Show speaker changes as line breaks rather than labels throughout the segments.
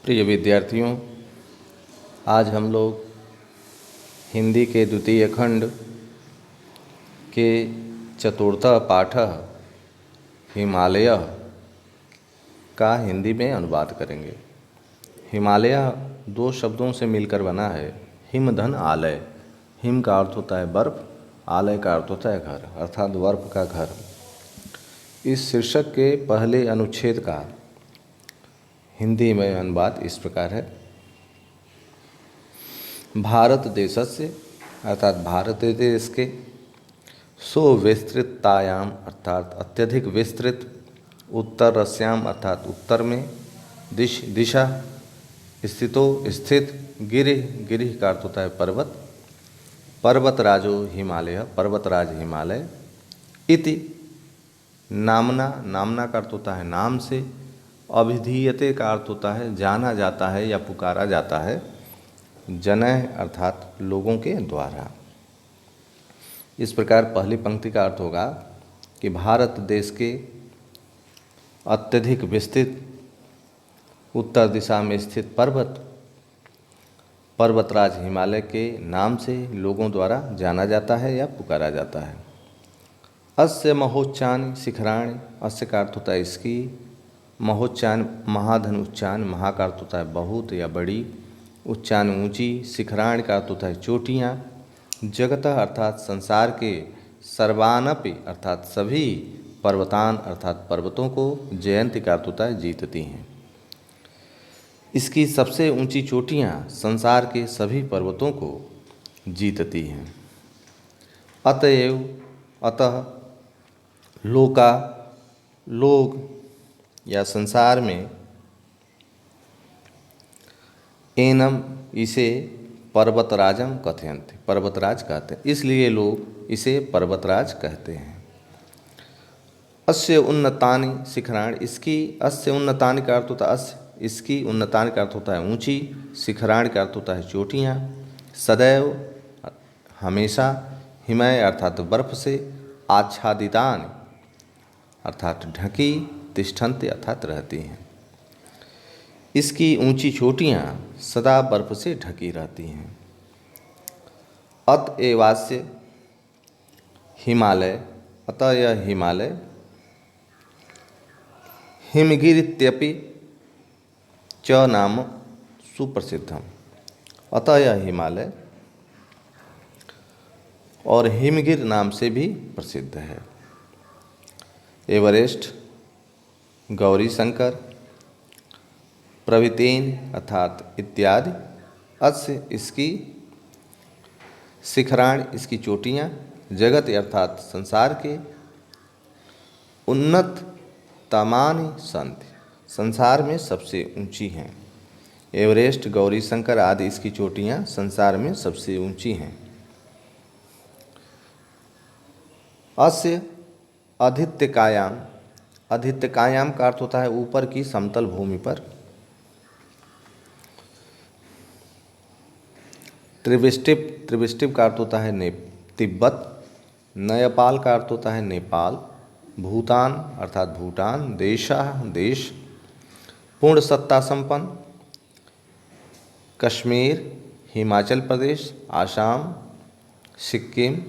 प्रिय विद्यार्थियों, आज हम लोग हिंदी के द्वितीय खंड के चतुर्थः पाठः हिमालय का हिंदी में अनुवाद करेंगे। हिमालय दो शब्दों से मिलकर बना है, हिम धन आलय। हिम का अर्थ होता है बर्फ, आलय का अर्थ होता है घर, अर्थात बर्फ का घर। इस शीर्षक के पहले अनुच्छेद का हिंदी में अनुवाद इस प्रकार है। भारत देशस्य अर्थात भारत देश के सुविस्तृतायाम अर्थात अत्यधिक विस्तृत, उत्तर रस्याम अर्थात उत्तर में, दिशा स्थितो स्थित, गिरिह का अर्थ होता है पर्वत, पर्वतराजो हिमालय पर्वतराज हिमालय, इति नामना का अर्थ होता है नाम से, अभिधीयते का अर्थ होता है जाना जाता है या पुकारा जाता है, जनय अर्थात लोगों के द्वारा। इस प्रकार पहली पंक्ति का अर्थ होगा कि भारत देश के अत्यधिक विस्तृत उत्तर दिशा में स्थित पर्वतराज हिमालय के नाम से लोगों द्वारा जाना जाता है या पुकारा जाता है। अस्य महोच्चान शिखराणि, अस्य का अर्थ होता है इसकी, महोच्चान महाधन उच्चान, महा का अर्थ होता है बहुत या बड़ी, उच्चान ऊंची, शिखराणि का अर्थ होता है चोटियाँ, जगतः अर्थात संसार के, सर्वानपि अर्थात सभी, पर्वतान अर्थात पर्वतों को, जयंती का अर्थ होता है जीतती हैं। इसकी सबसे ऊंची चोटियाँ संसार के सभी पर्वतों को जीतती हैं। अतः लोग या संसार में, एनम इसे पर्वतराजम कथयन्ते पर्वतराज कहते हैं, इसलिए लोग इसे पर्वतराज कहते हैं। अस्य उन्नतानि शिखराणि, इसकी अस्य उन्नतानि का अर्थ होता है अस्य, इसकी उन्नतानि का अर्थ होता है ऊंची, शिखराणि का अर्थ होता है चोटियाँ, सदैव हमेशा, हिमय अर्थात बर्फ से, आच्छादितानि अर्थात ढकी, तिष्ठन्ते अर्थात रहती हैं। इसकी ऊंची चोटियाँ सदा बर्फ से ढकी रहती हैं। अतएवास्य हिमालय, अतः यह हिमालय, हिमगिरित्यपि च नाम सुप्रसिद्धम, अतः यह हिमालय और हिमगिर नाम से भी प्रसिद्ध है। एवरेस्ट, गौरी शंकर, प्रभृतेन अर्थात इत्यादि, अस्य इसकी, शिखराण इसकी चोटियाँ, जगत अर्थात संसार के, उन्नततमानि सन्ति संसार में सबसे ऊंची हैं। एवरेस्ट, गौरी शंकर आदि इसकी चोटियाँ संसार में सबसे ऊंची हैं। अस्य आदित्यकायाम, आदित्यकायाम का अर्थ होता है ऊपर की समतल भूमि पर। त्रिविष्टिप का अर्थ होता है तिब्बत, नेपाल का अर्थ होता है नेपाल, भूटान अर्थात भूटान, देश, पूर्ण सत्ता संपन्न, कश्मीर, हिमाचल प्रदेश, आसाम, सिक्किम,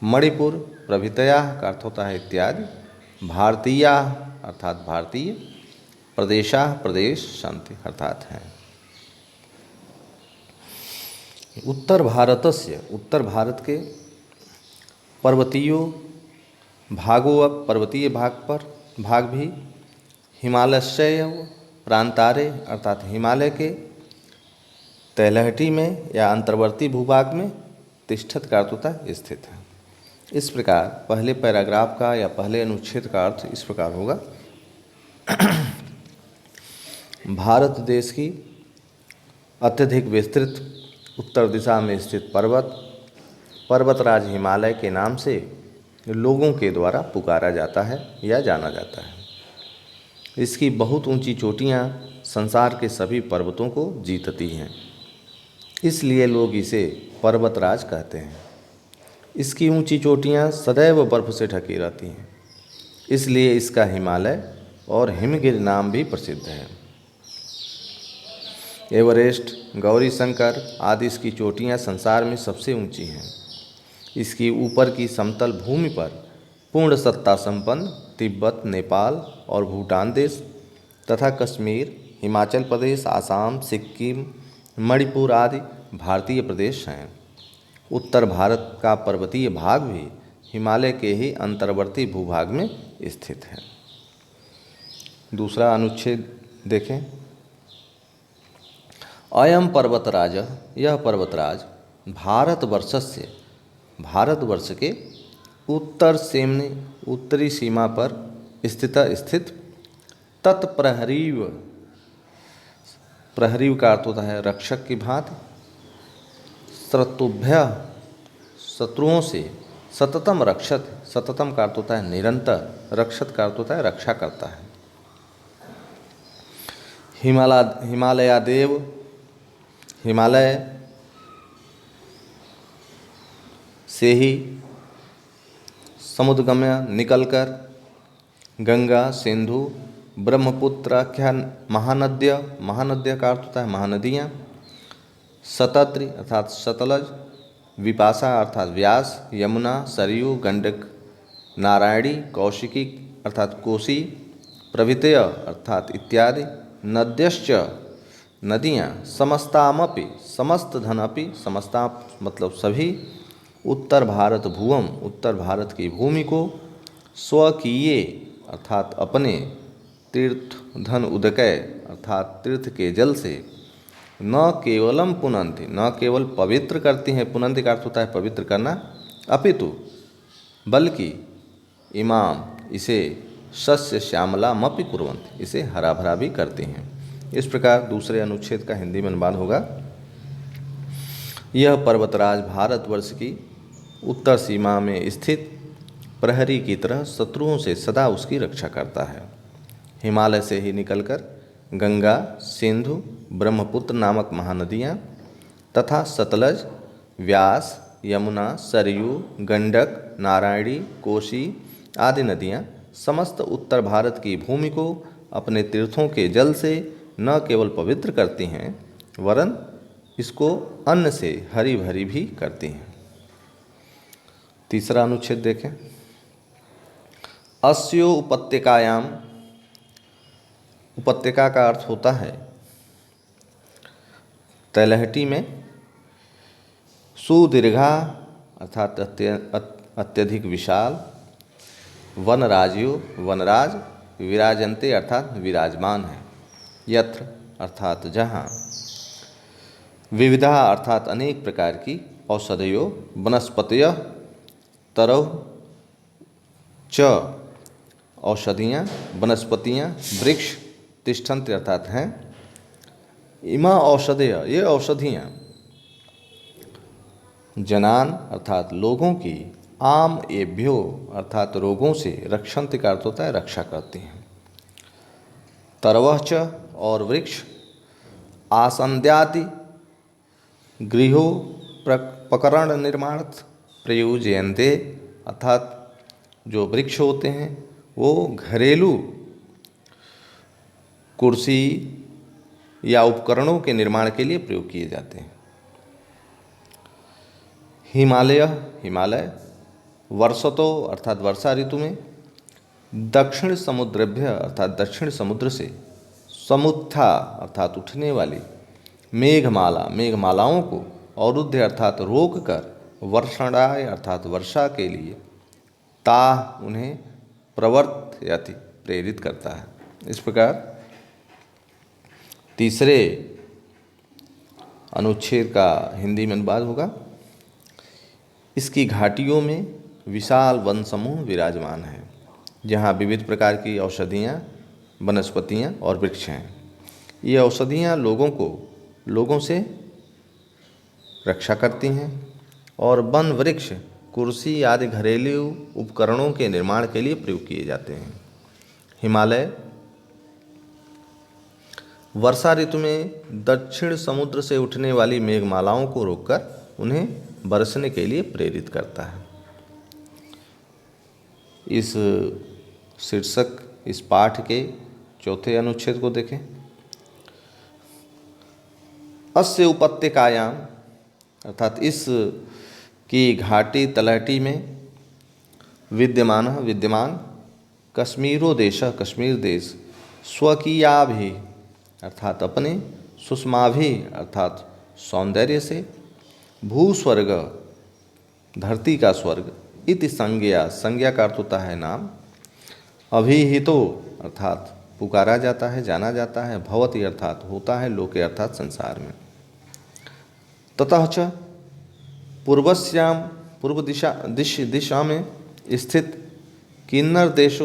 मणिपुर, प्रभृतया का अर्थ होता है इत्यादि, भारतीया अर्थात भारतीय, प्रदेशा प्रदेश, शांति अर्थात है। उत्तर भारतस्य, उत्तर भारत के, पर्वतीयों भागो, अब पर्वतीय भाग भी, हिमालयस्य प्रांतारे अर्थात हिमालय के तलहटी में या अंतर्वर्ती भूभाग में, तिष्ठत का अर्थ होता है स्थित है। इस प्रकार पहले पैराग्राफ का या पहले अनुच्छेद का अर्थ इस प्रकार होगा। भारत देश की अत्यधिक विस्तृत उत्तर दिशा में स्थित पर्वतराज हिमालय के नाम से लोगों के द्वारा पुकारा जाता है या जाना जाता है। इसकी बहुत ऊंची चोटियाँ संसार के सभी पर्वतों को जीतती हैं, इसलिए लोग इसे पर्वतराज कहते हैं। इसकी ऊंची चोटियाँ सदैव बर्फ से ढकी रहती हैं, इसलिए इसका हिमालय और हिमगिर नाम भी प्रसिद्ध है। एवरेस्ट, गौरी शंकर आदि इसकी चोटियाँ संसार में सबसे ऊंची हैं। इसकी ऊपर की समतल भूमि पर पूर्ण सत्ता संपन्न तिब्बत, नेपाल और भूटान देश तथा कश्मीर, हिमाचल प्रदेश, आसाम, सिक्किम, मणिपुर आदि भारतीय प्रदेश हैं। उत्तर भारत का पर्वतीय भाग भी हिमालय के ही अंतर्वर्ती भूभाग में स्थित है। दूसरा अनुच्छेद देखें। अयम पर्वतराज, यह पर्वतराज भारतवर्ष के उत्तरी सीमा पर स्थित तत्प्रहरीव, प्रहरीव का अर्थ होता है रक्षक की भांति, शत्रुओं से सततम रक्षत, सततम का अर्थ होता है निरंतर, रक्षत का अर्थ होता है रक्षा करता है। हिमालयादेव, हिमालय से ही समुद्रगम्य निकलकर गंगा, सिंधु, ब्रह्मपुत्र आख्या महानद्य का अर्थ होता है महानदियाँ, शतद्रि अर्थात सतलज, विपाशा अर्थात व्यास, यमुना, सरयू, गंडक, नारायणी, कौशिकी अर्थात कोसी, प्रभृतय अर्थात इत्यादि, नद्यश्च नदियाँ, समस्तामपि समस्त धनपि, समस्ता मतलब सभी, उत्तर भारत भुवम उत्तर भारत की भूमि को, स्वकीय अर्थात अपने, तीर्थ धन उदकय अर्थात तीर्थ के जल से, न केवलम पुनन्ति न केवल पवित्र करती हैं, पुनन्ति का अर्थ होता है पवित्र करना, अपितु बल्कि इमाम इसे सस्य श्यामलामपि कुर्वन्ति, इसे हरा भरा भी करते हैं। इस प्रकार दूसरे अनुच्छेद का हिंदी में अनुवाद होगा। यह पर्वतराज भारतवर्ष की उत्तर सीमा में स्थित प्रहरी की तरह शत्रुओं से सदा उसकी रक्षा करता है। हिमालय से ही निकलकर गंगा, सिंधु, ब्रह्मपुत्र नामक महानदियाँ तथा सतलज, व्यास, यमुना, सरयू, गंडक, नारायणी, कोसी आदि नदियाँ समस्त उत्तर भारत की भूमि को अपने तीर्थों के जल से न केवल पवित्र करती हैं वरन इसको अन्न से हरी भरी भी करती हैं। तीसरा अनुच्छेद देखें। अस्यो उपत्यकायाम, उपत्यका का अर्थ होता है तलहटी में, सुदीर्घा अर्थात अत्यधिक विशाल, वनराज, विराजन्ते अर्थात विराजमान है, यत्र अर्थात जहाँ, विविधा अर्थात अनेक प्रकार की, औषधयो वनस्पतयः तरौ च औषधियाँ, वनस्पतियाँ, वृक्ष, तिष्ठन्ति अर्थात हैं, इमा औषधय ये औषधियाँ, जनान अर्थात लोगों की, आम एभ्यो अर्थात रोगों से, रक्षन्ति का अर्थ होता है रक्षा करती हैं, तरवः च और वृक्ष, आसंद्यादि गृहोपकरण निर्माणार्थ प्रयुज्यन्ते अर्थात जो वृक्ष होते हैं वो घरेलू कुर्सी या उपकरणों के निर्माण के लिए प्रयोग किए जाते हैं। हिमालय वर्षतो अर्थात वर्षा ऋतु में, दक्षिण समुद्रभ्य अर्थात दक्षिण समुद्र से, समुत्था अर्थात उठने वाली, मेघमालाओं को, अवरुद्ध अर्थात रोक कर, वर्षणाय अर्थात वर्षा के लिए, ताह उन्हें प्रवर्तयति प्रेरित करता है। इस प्रकार तीसरे अनुच्छेद का हिंदी में अनुवाद होगा। इसकी घाटियों में विशाल वन समूह विराजमान है जहाँ विविध प्रकार की औषधियाँ, वनस्पतियाँ और वृक्ष हैं। ये औषधियाँ लोगों से रक्षा करती हैं और वन वृक्ष कुर्सी आदि घरेलू उपकरणों के निर्माण के लिए प्रयोग किए जाते हैं। हिमालय वर्षा ऋतु में दक्षिण समुद्र से उठने वाली मेघमालाओं को रोककर उन्हें बरसने के लिए प्रेरित करता है। इस शीर्षक इस पाठ के चौथे अनुच्छेद को देखें। अस्य उपत्यकायाम अर्थात इस की घाटी तलहटी में विद्यमान कश्मीरो देश कश्मीर देश स्वकीया भी अर्थात अपने सुषमाभि अर्थात सौंदर्य से भूस्वर्ग धरती का स्वर्ग इति संज्ञा का अर्थ होता है नाम अभिहितो अर्थात पुकारा जाता है जाना जाता है भवति अर्थात होता है लोके अर्थात संसार में ततः च पूर्वस्याम पूर्व दिशा में स्थित किन्नर देश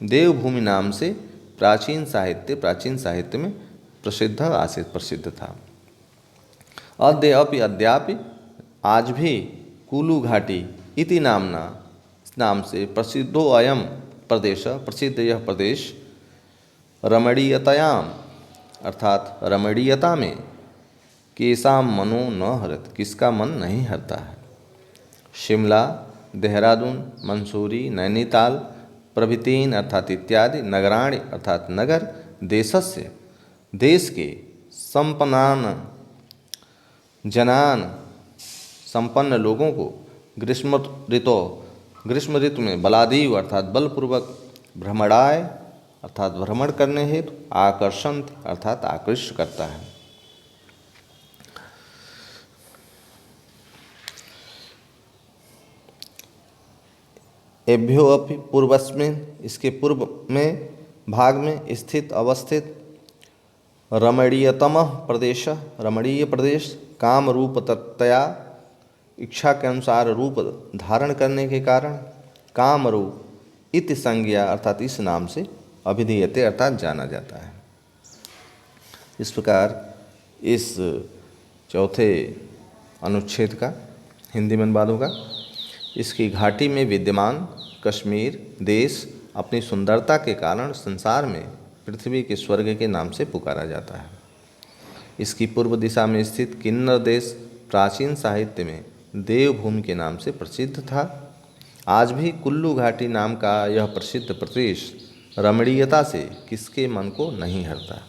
देवभूमि नाम से प्राचीन साहित्य में प्रसिद्ध था। अद्यापि आज भी कुलू घाटी इति नाम से प्रसिद्ध यह प्रदेश रमणीयतायाम अर्थात रमणीयता में केसाम मनो न हरत किसका मन नहीं हरता है। शिमला देहरादून मंसूरी नैनीताल प्रभृतीन अर्थात इत्यादि नगराणि अर्थात नगर देशस्य देश के संपन्नान जनान संपन्न लोगों को ग्रीष्म ऋतु में बलादीव अर्थात बलपूर्वक भ्रमणाय अर्थात भ्रमण करने हेतु आकर्षण अर्थात आकृष्ट करता है। एभ्यो अपि पूर्वस्मिन् इसके पूर्व में भाग में अवस्थित रमणीयतम प्रदेश काम रूपतया इच्छा के अनुसार रूप धारण करने के कारण काम रूप इति संज्ञा अर्थात इस नाम से अभिधीयते अर्थात जाना जाता है। इस प्रकार इस चौथे अनुच्छेद का हिंदी में अनुवाद होगा। इसकी घाटी में विद्यमान कश्मीर देश अपनी सुंदरता के कारण संसार में पृथ्वी के स्वर्ग के नाम से पुकारा जाता है। इसकी पूर्व दिशा में स्थित किन्नर देश प्राचीन साहित्य में देवभूमि के नाम से प्रसिद्ध था। आज भी कुल्लू घाटी नाम का यह प्रसिद्ध प्रदेश रमणीयता से किसके मन को नहीं हरता।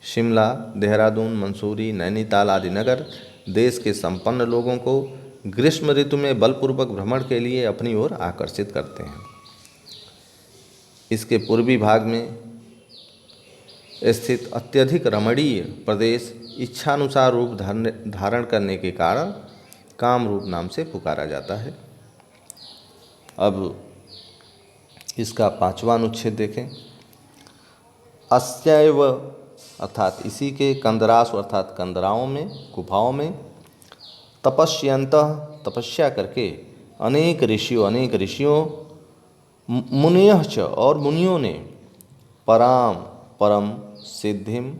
शिमला देहरादून मंसूरी नैनीताल आदि नगर देश के संपन्न लोगों को ग्रीष्म ऋतु में बलपूर्वक भ्रमण के लिए अपनी ओर आकर्षित करते हैं। इसके पूर्वी भाग में स्थित अत्यधिक रमणीय प्रदेश इच्छानुसार रूप धारण करने के कारण काम रूप नाम से पुकारा जाता है। अब इसका पांचवा अनुच्छेद देखें। अस्यैव अर्थात इसी के कंदरासु अर्थात कंदराओं में गुफाओं में तपस्या करके अनेक ऋषियों मुनियः च और मुनियों ने परम सिद्धिम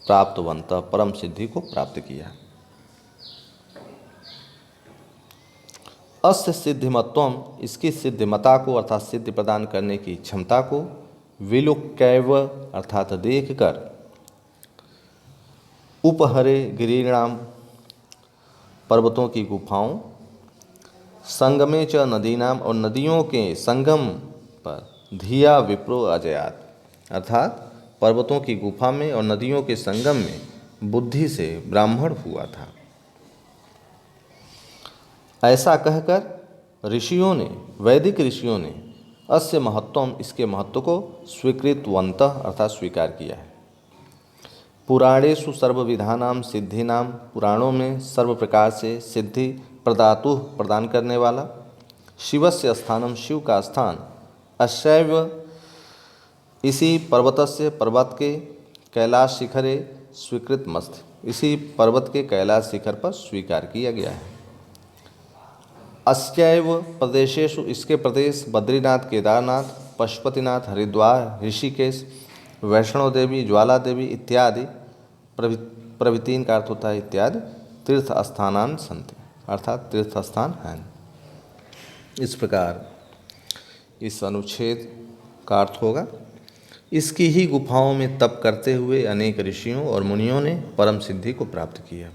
प्राप्तवन्तः परम सिद्धि को प्राप्त किया। अस्य सिद्धिमत्वम इसकी सिद्धिमता को अर्थात सिद्धि प्रदान करने की क्षमता को विलोक्यैव अर्थात देख कर उपहरे गिरिणाम पर्वतों की गुफाओं संगमे च नदीनाम और नदियों के संगम पर धिया विप्रो अजयात अर्थात पर्वतों की गुफा में और नदियों के संगम में बुद्धि से ब्राह्मण हुआ था। ऐसा कहकर वैदिक ऋषियों ने अस्य महत्वम इसके महत्व को स्वीकृतवन्तः अर्थात स्वीकार किया है। पुराणेषु सर्वविधानाम सिद्धिनाम पुराणों में सर्व प्रकार से सिद्धि प्रदातु प्रदान करने वाला शिवस्य स्थानम शिव का स्थान अशैव इसी पर्वत के कैलाश शिखरे स्वीकृत मस्त इसी पर्वत के कैलाश शिखर पर स्वीकार किया गया है। अस्यैव प्रदेशेषु इसके प्रदेश बद्रीनाथ केदारनाथ पशुपतिनाथ हरिद्वार ऋषिकेश वैष्णो देवी ज्वाला देवी इत्यादि प्रभृतीन का अर्थ होता है इत्यादि तीर्थ स्थानान संति अर्थात तीर्थ स्थान हैं। इस प्रकार इस अनुच्छेद का अर्थ होगा इसकी ही गुफाओं में तप करते हुए अनेक ऋषियों और मुनियों ने परम सिद्धि को प्राप्त किया।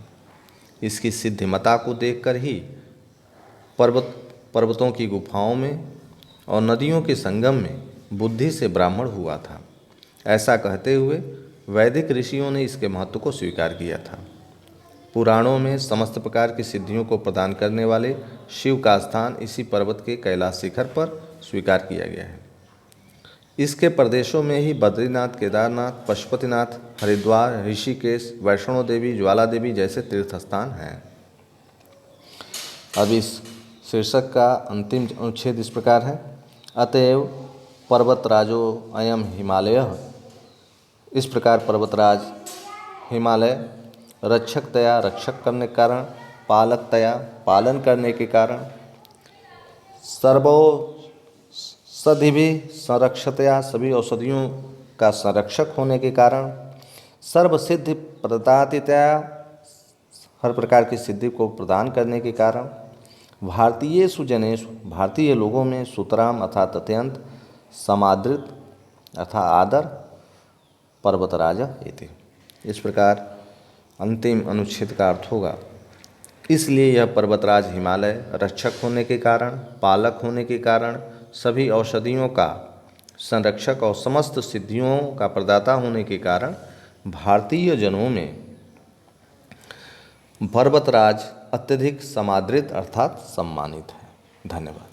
इसकी सिद्धिमता को देखकर ही पर्वतों की गुफाओं में और नदियों के संगम में बुद्धि से ब्राह्मण हुआ था। ऐसा कहते हुए वैदिक ऋषियों ने इसके महत्व को स्वीकार किया था। पुराणों में समस्त प्रकार की सिद्धियों को प्रदान करने वाले शिव का स्थान इसी पर्वत के कैलाश शिखर पर स्वीकार किया गया है। इसके प्रदेशों में ही बद्रीनाथ, केदारनाथ, पशुपतिनाथ, हरिद्वार, ऋषिकेश, वैष्णो देवी, ज्वाला देवी जैसे तीर्थ स्थान हैं। अब इस शीर्षक का अंतिम अनुच्छेद इस प्रकार है। अतएव पर्वतराजो अयम हिमालयः। इस प्रकार पर्वतराज हिमालय रक्षकतया रक्षक करने के कारण, पालकतया पालन करने के कारण, सर्वौषधिभिः संरक्षतया सभी औषधियों का संरक्षक होने के कारण, सर्वसिद्धि प्रदातितया हर प्रकार की सिद्धि को प्रदान करने के कारण, भारतीयेषु जनेषु भारतीय लोगों में सुतराम अर्थात अत्यंत समादृत अर्थात आदर पर्वतराज इति। इस प्रकार अंतिम अनुच्छेद का अर्थ होगा, इसलिए यह पर्वतराज हिमालय रक्षक होने के कारण, पालक होने के कारण, सभी औषधियों का संरक्षक और समस्त सिद्धियों का प्रदाता होने के कारण भारतीय जनों में पर्वतराज अत्यधिक समादृत अर्थात सम्मानित है। धन्यवाद।